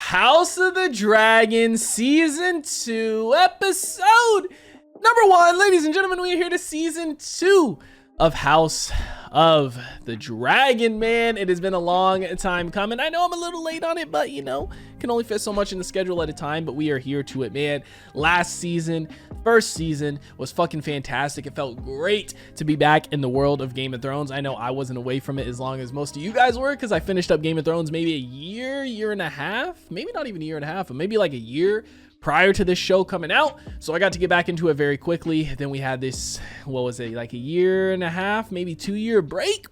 House of the Dragon Season 2, Episode number 1. Ladies and gentlemen, we are here to Season 2 of House of the Dragon, man. It has been a long time coming. I know I'm a little late on it, but you know, can only fit so much in the schedule at a time, but we are here to it, man. Last season, first season was fucking fantastic. It felt great to be back in the world of Game of Thrones. I know I wasn't away from it as long as most of you guys were, because I finished up Game of Thrones maybe a year and a half, maybe not even a year and a half, but maybe like a year prior to this show coming out. So I got to get back into it very quickly. Then we had this, what was it, like a year and a half, maybe 2-year break.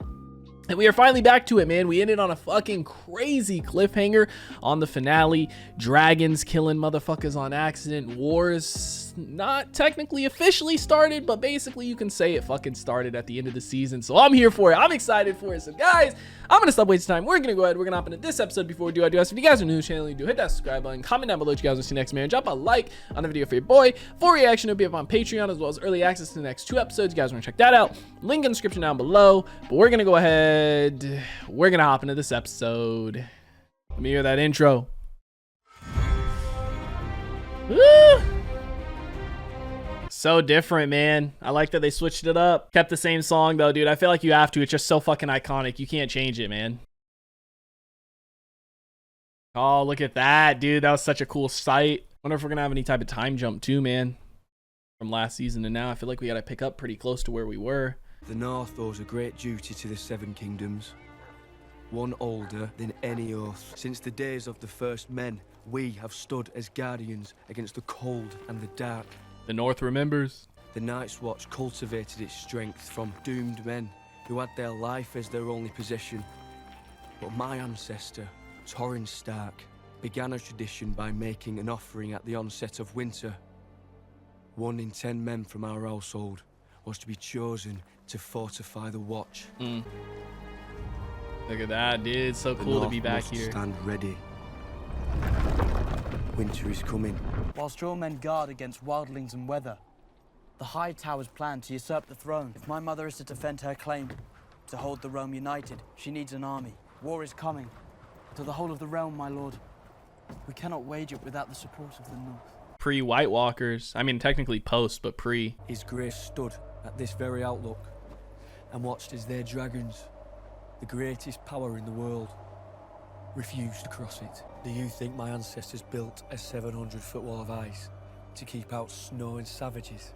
And we are finally back to it, man. We ended on a fucking crazy cliffhanger on the finale. Dragons killing motherfuckers on accident. Wars not technically officially started, but basically you can say it fucking started at the end of the season. So I'm here for it. I'm excited for it. So guys, I'm gonna stop wasting time. We're gonna go ahead. We're gonna hop into this episode. Before we do, I do ask if you guys are new to the channel, you do hit that subscribe button, comment down below what you guys want to see next, man. Drop a like on the video for your boy. For reaction, it'll be up on Patreon, as well as early access to the next 2 episodes. You guys want to check that out? Link in the description down below. But we're gonna go ahead. We're gonna hop into this episode. Let me hear that intro. Woo! So different, man. I like that they switched it up. Kept the same song though, dude. I feel like you have to. It's just so fucking iconic. You can't change it, man. Oh, look at that, dude. That was such a cool sight. Wonder if we're gonna have any type of time jump too, man. From last season to now, I feel like we gotta pick up pretty close to where we were. The North owes a great duty to the Seven Kingdoms, one older than any oath. Since the days of the first men, we have stood as guardians against the cold and the dark. The North remembers. The Night's Watch cultivated its strength from doomed men who had their life as their only possession. But my ancestor, Torrin Stark, began a tradition by making an offering at the onset of winter. 1 in 10 men from our household was to be chosen to fortify the watch. Look at that, dude. It's so cool to be back here. Stand ready. Winter is coming. Whilst your men guard against wildlings and weather, the High Tower's plan to usurp the throne. If my mother is to defend her claim to hold the realm united, she needs an army. War is coming to the whole of the realm, my lord. We cannot wage it without the support of the North. Pre-White Walkers. I mean, technically post, but pre. His Grace stood at this very outlook and watched as their dragons, the greatest power in the world, refused to cross it. Do you think my ancestors built a 700-foot wall of ice to keep out snow and savages?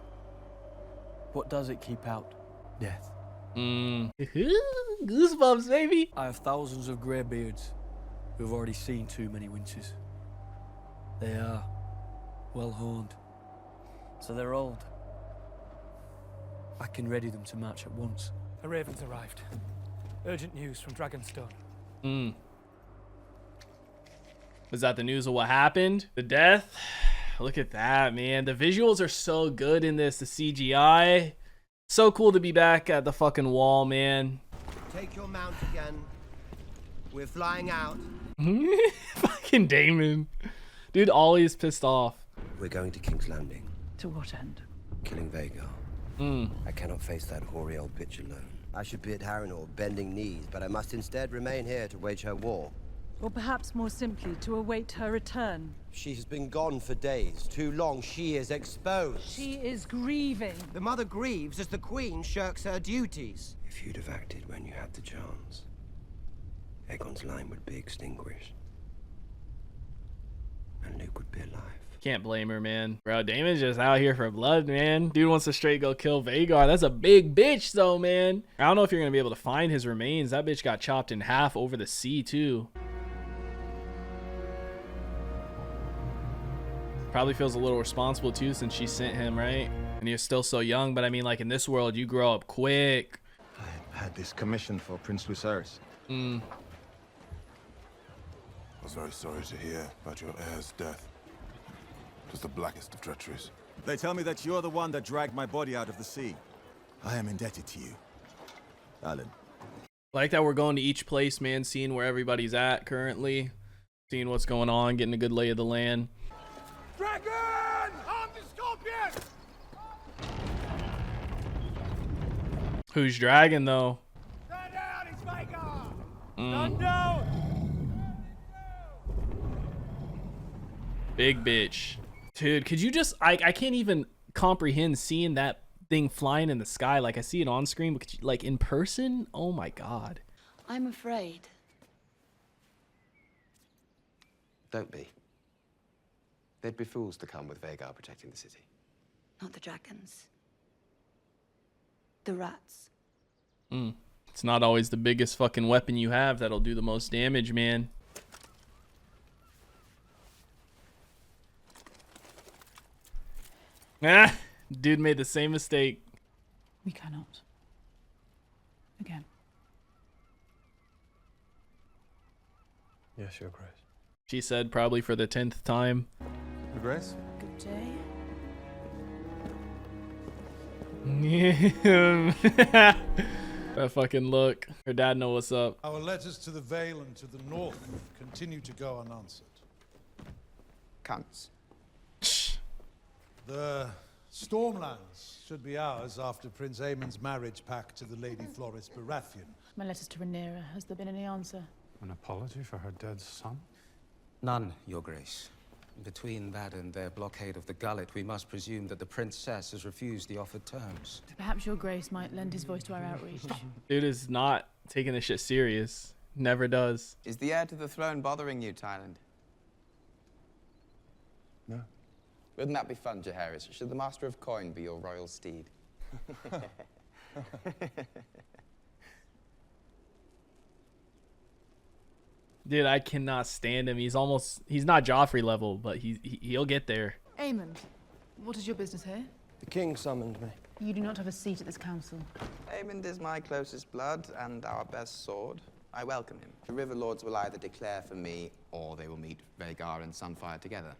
What does it keep out? Death. Goosebumps, baby. I have thousands of greybeards who have already seen too many winters. They are well honed. So they're old. I can ready them to march at once. The Ravens arrived. Urgent news from Dragonstone. Was that the news of what happened? The death? Look at that, man. The visuals are so good in this. The CGI. So cool to be back at the fucking wall, man. Take your mount again. We're flying out. Fucking Damon. Dude, always pissed off. We're going to King's Landing. To what end? Killing Vhagar. I cannot face that hoary old bitch alone. I should be at Harrenhal, bending knees, but I must instead remain here to wage her war. Or perhaps more simply, to await her return. She has been gone for days. Too long. She is exposed. She is grieving. The mother grieves as the queen shirks her duties. If you'd have acted when you had the chance, Aegon's line would be extinguished. And Luke would be alive. Can't blame her, man. Bro, Damon's just out here for blood, man. Dude wants to straight go kill Vhagar. That's a big bitch, though, man. I don't know if you're going to be able to find his remains. That bitch got chopped in half over the sea, too. Probably feels a little responsible, too, since she sent him, right? And he was still so young. But, I mean, like, in this world, you grow up quick. I had this commission for Prince Lucerys. I was very sorry to hear about your heir's death. It was the blackest of treacheries. They tell me that you're the one that dragged my body out of the sea. I am indebted to you, Alan. Like that we're going to each place, man, seeing where everybody's at currently. Seeing what's going on, getting a good lay of the land. Dragon! Arm the scorpion! Who's dragon, though? Stand down, it's Vhagar! Stand down! Big bitch. Dude, could you just... I can't even comprehend seeing that thing flying in the sky. Like, I see it on screen, but could you, like, in person? Oh my god. I'm afraid. Don't be. They'd be fools to come with Vhagar protecting the city. Not the dragons. The rats. It's not always the biggest fucking weapon you have that'll do the most damage, man. Ah, dude made the same mistake. We cannot. Again. Yes, Your Grace. She said probably for the 10th time. Your Grace? Good day. That fucking look. Her dad know what's up. Our letters to the Vale and to the north continue to go unanswered. Cunts. The Stormlands should be ours after Prince Aemon's marriage pact to the Lady Floris Baratheon. My letters to Rhaenyra. Has there been any answer? An apology for her dead son? None, Your Grace. Between that and their blockade of the gullet, we must presume that the princess has refused the offered terms. Perhaps your grace might lend his voice to our outreach. Dude is not taking this shit serious. Never does. Is the heir to the throne bothering you, Tyland? No. Wouldn't that be fun, Jaehaerys? Should the Master of Coin be your royal steed? Dude, I cannot stand him. He's not Joffrey level, but he'll get there. Aemond, what is your business here? The king summoned me. You do not have a seat at this council. Aemond is my closest blood and our best sword. I welcome him. The River Lords will either declare for me, or they will meet Vhagar and Sunfire together.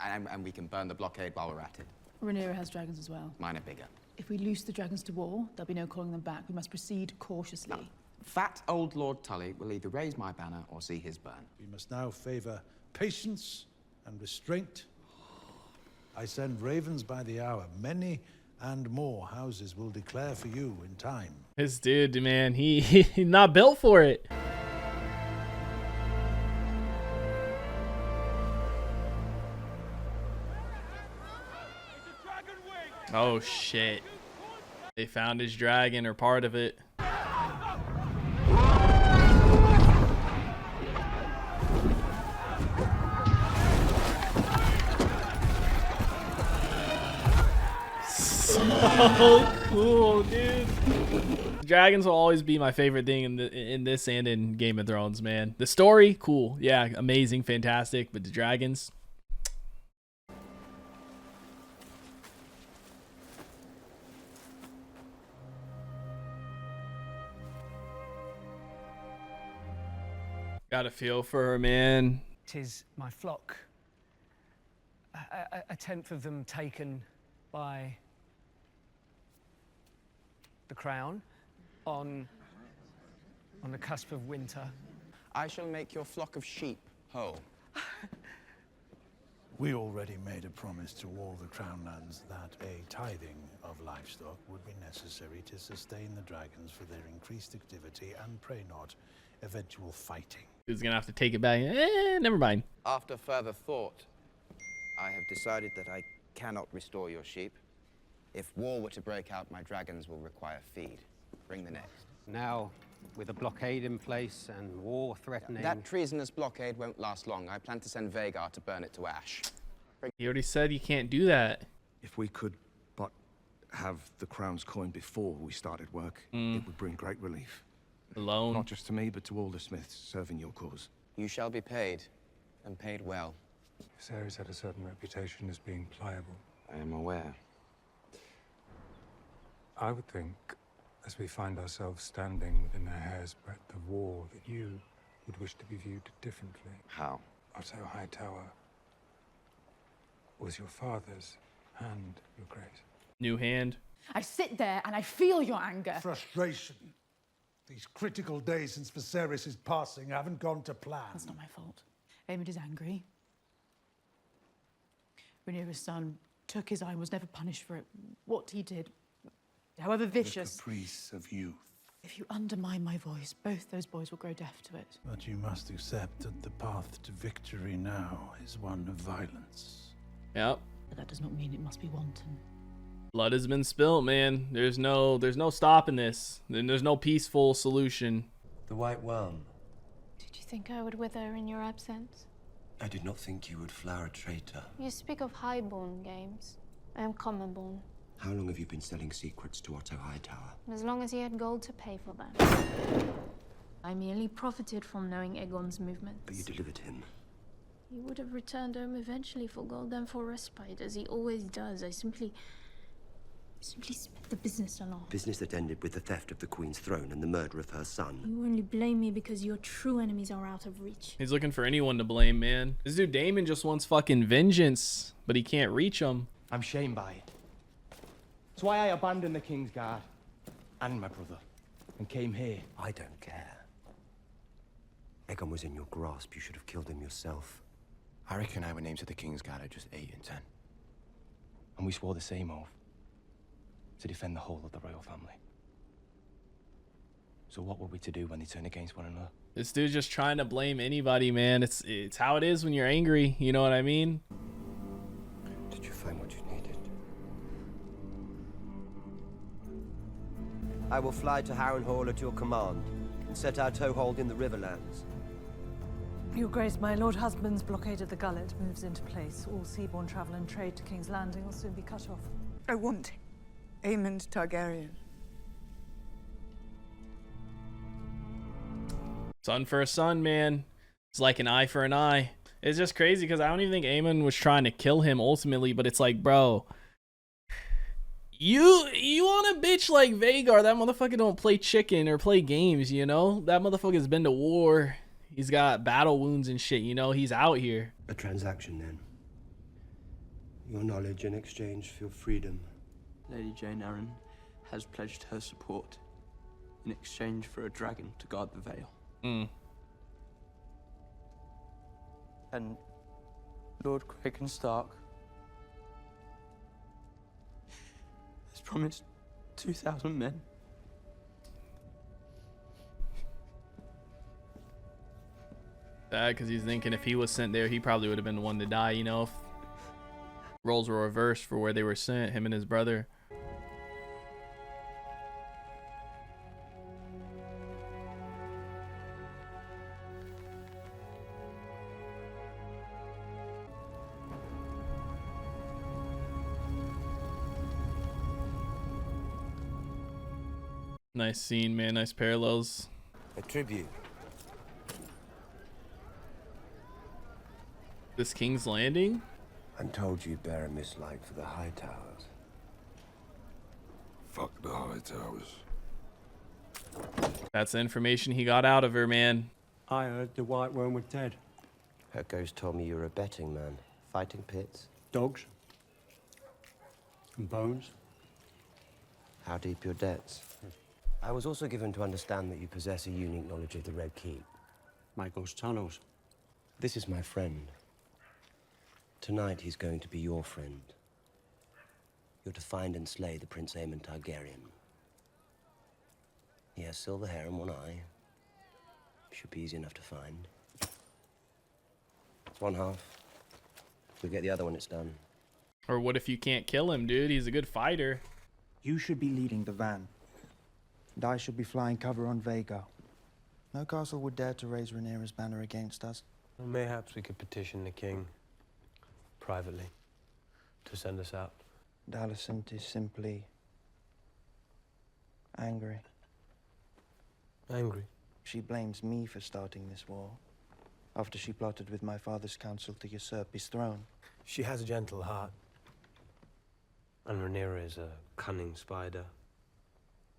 And we can burn the blockade while we're at it. Rhaenyra has dragons as well. Mine are bigger. If we loose the dragons to war, there'll be no calling them back. We must proceed cautiously. Fat old Lord Tully will either raise my banner or see his burn. We must now favor patience and restraint. I send ravens by the hour. Many and more houses will declare for you in time. This dude, man, he's not built for it. Oh shit. They found his dragon or part of it. So cool, dude. Dragons will always be my favorite thing in this and in Game of Thrones, man. The story, cool. Yeah, amazing, fantastic. But the dragons... Got a feel for her, man. 'Tis my flock. A tenth of them taken by the crown on the cusp of winter. I shall make your flock of sheep whole. We already made a promise to all the crown lands that a tithing of livestock would be necessary to sustain the dragons for their increased activity and, pray not, eventual fighting. Who's gonna have to take it back? Never mind. After further thought, I have decided that I cannot restore your sheep. If war were to break out, my dragons will require feed. Bring the next. Now, with a blockade in place and war threatening... That treasonous blockade won't last long. I plan to send Vhagar to burn it to ash. He already said you can't do that. If we could but have the crown's coin before we started work, it would bring great relief. Alone. Not just to me, but to all the smiths serving your cause. You shall be paid, and paid well. Viserys had a certain reputation as being pliable. I am aware. I would think, as we find ourselves standing within a hair's breadth of war, that you would wish to be viewed differently. How? Otto Hightower was your father's hand, Your Grace. New hand. I sit there and I feel your anger. Frustration. These critical days since Viserys' passing haven't gone to plan. That's not my fault. Aemond is angry. Rhaenyra's son took his eye and was never punished for it. What he did, however vicious... The caprice of youth. If you undermine my voice, both those boys will grow deaf to it. But you must accept that the path to victory now is one of violence. Yep. But that does not mean it must be wanton. Blood has been spilled, man. There's no stopping this. There's no peaceful solution. The White Worm. Did you think I would wither in your absence? I did not think you would flower a traitor. You speak of highborn games. I am commonborn. How long have you been selling secrets to Otto Hightower? As long as he had gold to pay for them. I merely profited from knowing Aegon's movements. But you delivered him. He would have returned home eventually for gold and for respite, as he always does. I simply sped the business along. Business that ended with the theft of the Queen's throne and the murder of her son. You only blame me because your true enemies are out of reach. He's looking for anyone to blame, man. This dude Damon just wants fucking vengeance, but he can't reach them. I'm shamed by it. That's why I abandoned the King's Guard and my brother and came here. I don't care. Aegon was in your grasp. You should have killed him yourself. I reckon I were named to the King's Guard at just 8 and 10. And we swore the same oath. To defend the whole of the royal family. So what were we to do when they turn against one another? This dude's just trying to blame anybody, man. It's how it is when you're angry. You know what I mean? Did you find what you needed? I will fly to Harrenhal at your command and set our toehold in the Riverlands. Your Grace, my Lord Husband's blockade of the Gullet moves into place. All seaborne travel and trade to King's Landing will soon be cut off. I want Aemond Targaryen. Son for a son, man. It's like an eye for an eye. It's just crazy because I don't even think Aemon was trying to kill him ultimately, but it's like, bro, you want a bitch like Vhagar? That motherfucker don't play chicken or play games, you know? That motherfucker's been to war. He's got battle wounds and shit, you know? He's out here. A transaction, then. Your knowledge in exchange for your freedom. Lady Jane Arryn has pledged her support in exchange for a dragon to guard the Vale. And Lord Cragen Stark has promised 2,000 men. Sad, because he's thinking if he was sent there, he probably would have been the one to die, you know? If roles were reversed for where they were sent, him and his brother. Nice scene, man. Nice parallels. A tribute. This King's Landing? I'm told you bear a mislike for the Hightowers. Fuck the Hightowers. That's the information he got out of her, man. I heard the White Worm was dead. Her ghost told me you were a betting man. Fighting pits. Dogs. And bones. How deep your debts? I was also given to understand that you possess a unique knowledge of the Red Keep. Michael's tunnels. This is my friend. Tonight he's going to be your friend. You're to find and slay the Prince Aemon Targaryen. He has silver hair and one eye. Should be easy enough to find. It's one half. We'll get the other when it's done. Or what if you can't kill him, dude? He's a good fighter. You should be leading the van. And I should be flying cover on Vhagar. No castle would dare to raise Rhaenyra's banner against us. Well, mayhaps we could petition the king privately to send us out. And Alicent is simply angry. Angry? She blames me for starting this war, after she plotted with my father's council to usurp his throne. She has a gentle heart. And Rhaenyra is a cunning spider.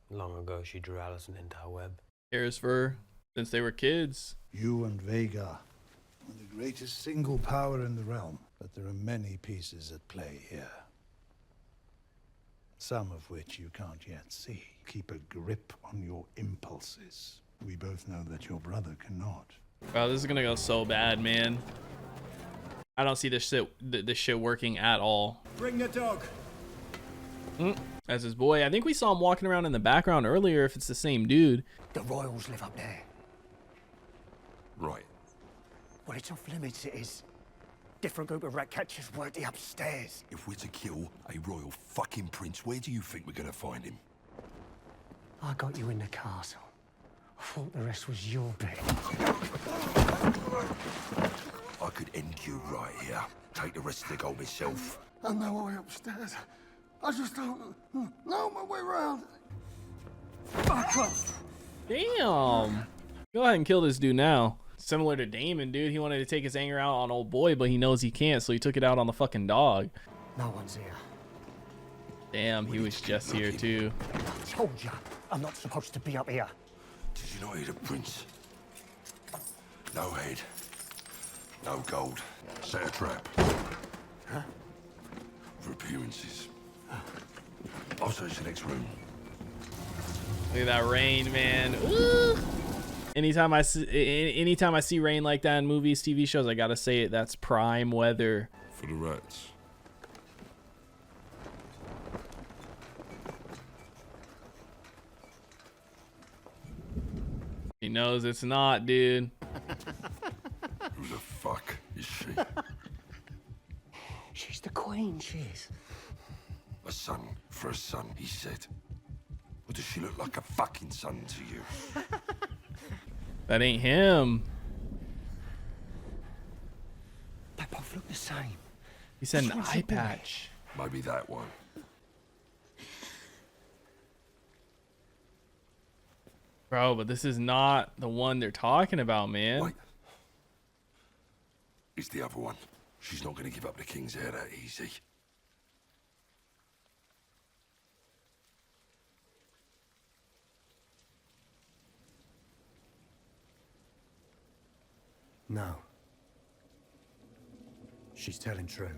Long ago, she drew Alicent into her web. Cares for her since they were kids. You and Vhagar are the greatest single power in the realm, but there are many pieces at play here. Some of which you can't yet see. Keep a grip on your impulses. We both know that your brother cannot. Wow, this is gonna go so bad, man. I don't see this shit working at all. Bring the dog. as his boy. I think we saw him walking around in the background earlier, if it's the same dude. The royals live up there. Right. Well, it's off limits, it is. Different group of rat catchers work the upstairs. If we're to kill a royal fucking prince, where do you think we're gonna find him? I got you in the castle. I thought the rest was your bit. I could end you right here. Take the rest of the gold myself. I know my way upstairs. I just don't know my way around. Fuck off. Damn. Go ahead and kill this dude now. Similar to Damon, dude. He wanted to take his anger out on old boy, but he knows he can't, so he took it out on the fucking dog. No one's here. Damn, he was just here too. I told you, I'm not supposed to be up here. Did you not hear the prince? No head. No gold. Set a trap. Huh? For appearances. I'll search the next room. Look at that rain, man. Ooh. Anytime I see rain like that in movies, TV shows, I gotta say it. That's prime weather. For the rats. He knows it's not, dude. Who the fuck is she? She's the queen, she is. A son for a son, he said. Or does she look like a fucking son to you? That ain't him. They both look the same. He said an eye patch. Maybe that one. Bro, but this is not the one they're talking about, man. Wait. It's the other one. She's not going to give up the king's heir that easy. No. She's telling true.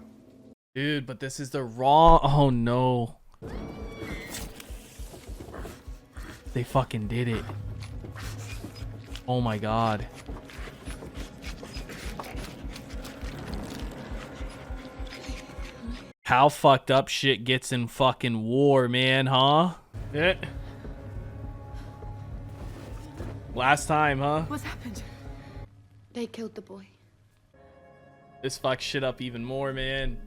Dude, but this is the wrong... Oh, no. They fucking did it. Oh, my God. How fucked up shit gets in fucking war, man, huh? Yeah. Last time, huh? What's happened? They killed the boy. This fucks shit up even more, man.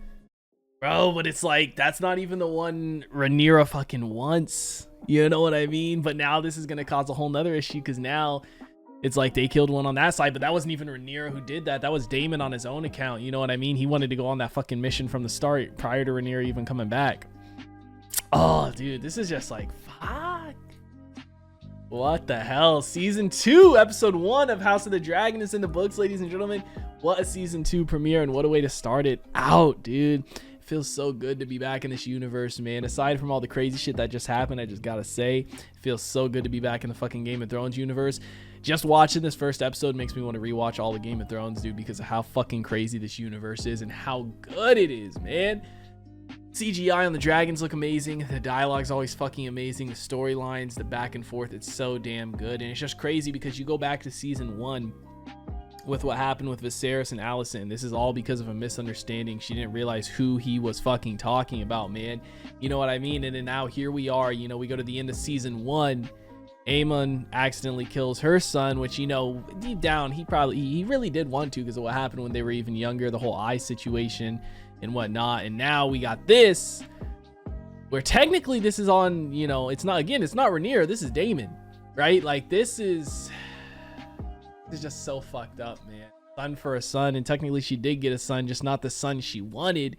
Bro, but it's like, that's not even the one Rhaenyra fucking wants. You know what I mean? But now this is going to cause a whole nother issue because now it's like they killed one on that side, but that wasn't even Rhaenyra who did that. That was Daemon on his own account. You know what I mean? He wanted to go on that fucking mission from the start prior to Rhaenyra even coming back. Oh, dude, this is just like, fuck. What the hell? Season 2, episode 1 of House of the Dragon is in the books, ladies and gentlemen. What a season 2 premiere and what a way to start it out, dude. It feels so good to be back in this universe, man. Aside from all the crazy shit that just happened, I just gotta say, it feels so good to be back in the fucking Game of Thrones universe. Just watching this first episode makes me want to rewatch all the Game of Thrones, dude, because of how fucking crazy this universe is and how good it is, man. CGI on the dragons look amazing. The dialogue's always fucking amazing. The storylines, the back and forth, it's so damn good. And it's just crazy because you go back to season 1 with what happened with Viserys and Alicent. This is all because of a misunderstanding. She didn't realize who he was fucking talking about, man. You know what I mean? And then now here we are, you know, we go to the end of season 1. Aemon accidentally kills her son, which, you know, deep down, he really did want to because of what happened when they were even younger, the whole eye situation and whatnot. And now we got this where technically this is on, you know, it's not Rhaenyra, this is Daemon, right? Like this is just so fucked up, man. Son for a son, and technically she did get a son, just not the son she wanted.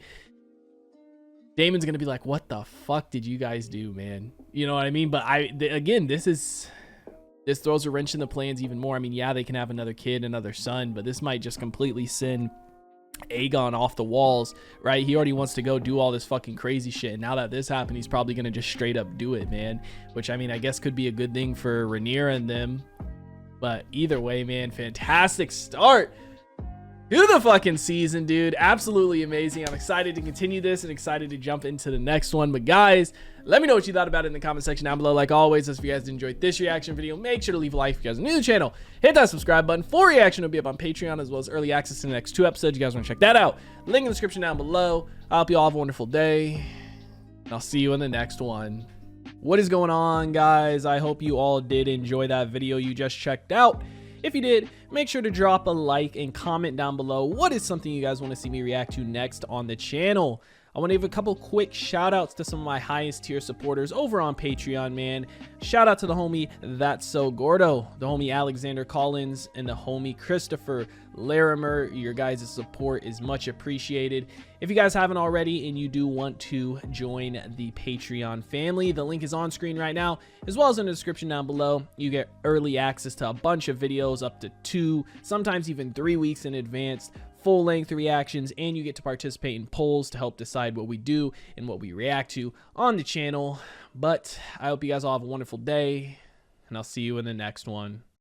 Daemon's gonna be like, what the fuck did you guys do, man? You know what I mean? But again, this throws a wrench in the plans even more. I mean, yeah, they can have another kid, another son, but this might just completely send Aegon off the walls, right? He already wants to go do all this fucking crazy shit, and now that this happened, he's probably gonna just straight up do it, man. Which, I mean, I guess could be a good thing for Rhaenyra and them. But either way, man, fantastic start to the fucking season, dude. Absolutely amazing. I'm excited to continue this and excited to jump into the next one. But guys, let me know what you thought about it in the comment section down below. Like always, if you guys enjoyed this reaction video, make sure to leave a like if you guys are new to the channel. Hit that subscribe button. Full reaction will be up on Patreon, as well as early access to the next 2 episodes. You guys want to check that out? Link in the description down below. I hope you all have a wonderful day. I'll see you in the next one. What is going on, guys? I hope you all did enjoy that video you just checked out. If you did, make sure to drop a like and comment down below what is something you guys want to see me react to next on the channel. I want to give a couple quick shout outs to some of my highest tier supporters over on Patreon, man. Shout out to the homie That's So Gordo, the homie Alexander Collins, and the homie Christopher Larimer. Your guys' support is much appreciated. If you guys haven't already and you do want to join the Patreon family, the link is on screen right now, as well as in the description down below. You get early access to a bunch of videos up to 2, sometimes even 3 weeks in advance, full-length reactions, and you get to participate in polls to help decide what we do and what we react to on the channel. But I hope you guys all have a wonderful day, and I'll see you in the next one.